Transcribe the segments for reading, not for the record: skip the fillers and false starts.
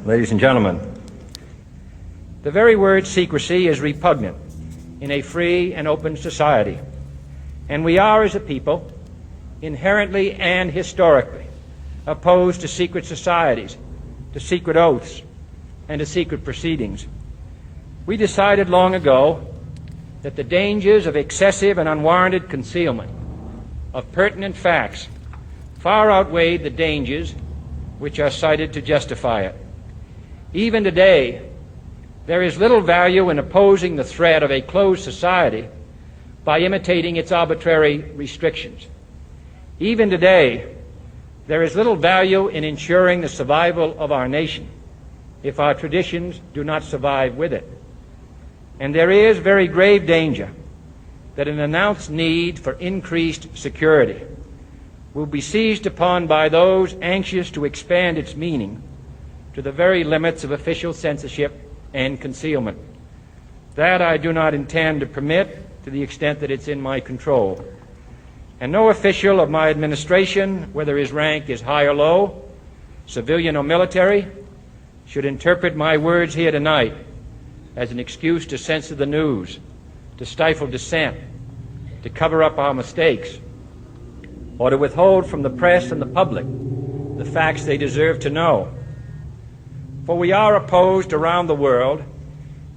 ladies and gentlemen. The very word secrecy is repugnant in a free and open society, and we are, as a people, inherently and historically opposed to secret societies, to secret oaths, and to secret proceedings. We decided long ago that the dangers of excessive and unwarranted concealment of pertinent facts far outweighed the dangers which are cited to justify it. Even today, there is little value in opposing the threat of a closed society by imitating its arbitrary restrictions. Even today, there is little value in ensuring the survival of our nation if our traditions do not survive with it. And there is very grave danger that an announced need for increased security will be seized upon by those anxious to expand its meaning to the very limits of official censorship and concealment. That I do not intend to permit to the extent that it's in my control. And no official of my administration, whether his rank is high or low, civilian or military, should interpret my words here tonight as an excuse to censor the news, to stifle dissent, to cover up our mistakes, or to withhold from the press and the public the facts they deserve to know. For we are opposed around the world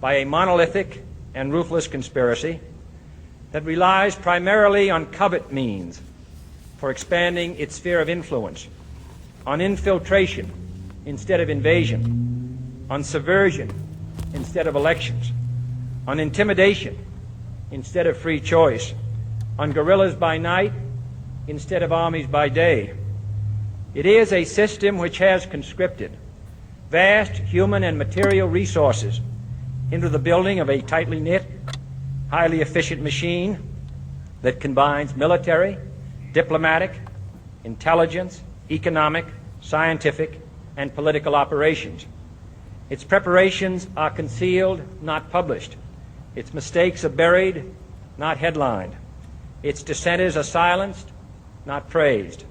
by a monolithic and ruthless conspiracy that relies primarily on covert means for expanding its sphere of influence, on infiltration instead of invasion, on subversion instead of elections, on intimidation instead of free choice, on guerrillas by night instead of armies by day. It is a system which has conscripted vast human and material resources into the building of a tightly knit, highly efficient machine that combines military, diplomatic, intelligence, economic, scientific, and political operations. Its preparations are concealed, not published. Its mistakes are buried, not headlined. Its dissenters are silenced, not praised.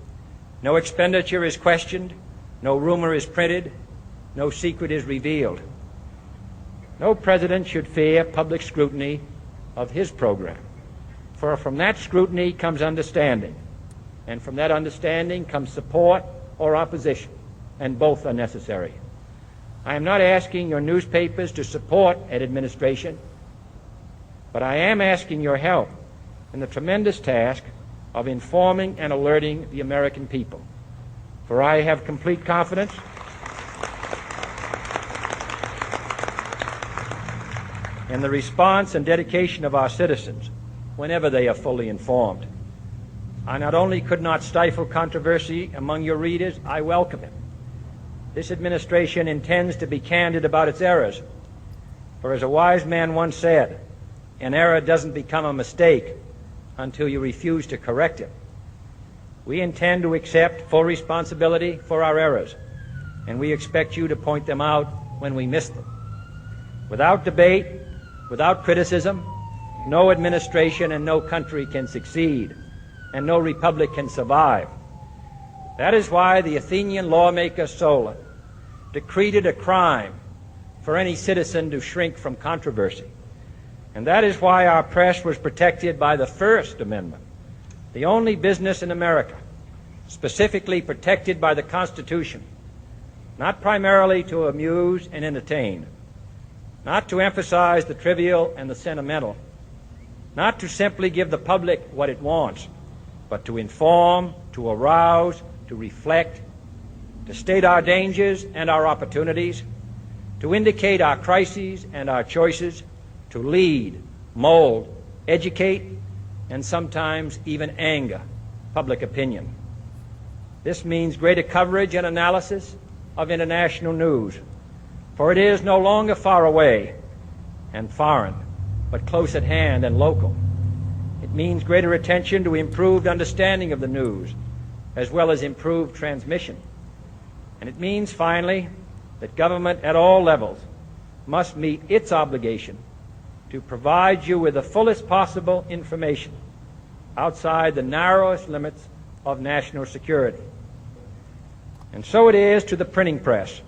No expenditure is questioned, no rumor is printed, no secret is revealed. No president should fear public scrutiny of his program, for from that scrutiny comes understanding, and from that understanding comes support or opposition, and both are necessary. I am not asking your newspapers to support an administration, but I am asking your help in the tremendous task of informing and alerting the American people. For I have complete confidence in the response and dedication of our citizens whenever they are fully informed. I not only could not stifle controversy among your readers, I welcome it. This administration intends to be candid about its errors. For as a wise man once said, an error doesn't become a mistake until you refuse to correct it. We intend to accept full responsibility for our errors, and we expect you to point them out when we miss them. Without debate, without criticism, no administration and no country can succeed, and no republic can survive. That is why the Athenian lawmaker Solon decreed it a crime for any citizen to shrink from controversy. And that is why our press was protected by the First Amendment, the only business in America specifically protected by the Constitution, not primarily to amuse and entertain, not to emphasize the trivial and the sentimental, not to simply give the public what it wants, but to inform, to arouse, to reflect, to state our dangers and our opportunities, to indicate our crises and our choices, to lead, mold, educate, and sometimes even anger public opinion. This means greater coverage and analysis of international news, for it is no longer far away and foreign, but close at hand and local. It means greater attention to improved understanding of the news, as well as improved transmission. And it means, finally, that government at all levels must meet its obligation to provide you with the fullest possible information outside the narrowest limits of national security. And so it is to the printing press,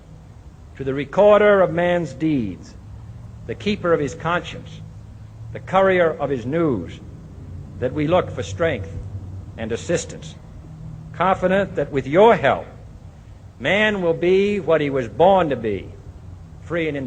to the recorder of man's deeds, the keeper of his conscience, the courier of his news, that we look for strength and assistance, confident that with your help, man will be what he was born to be, free and independent.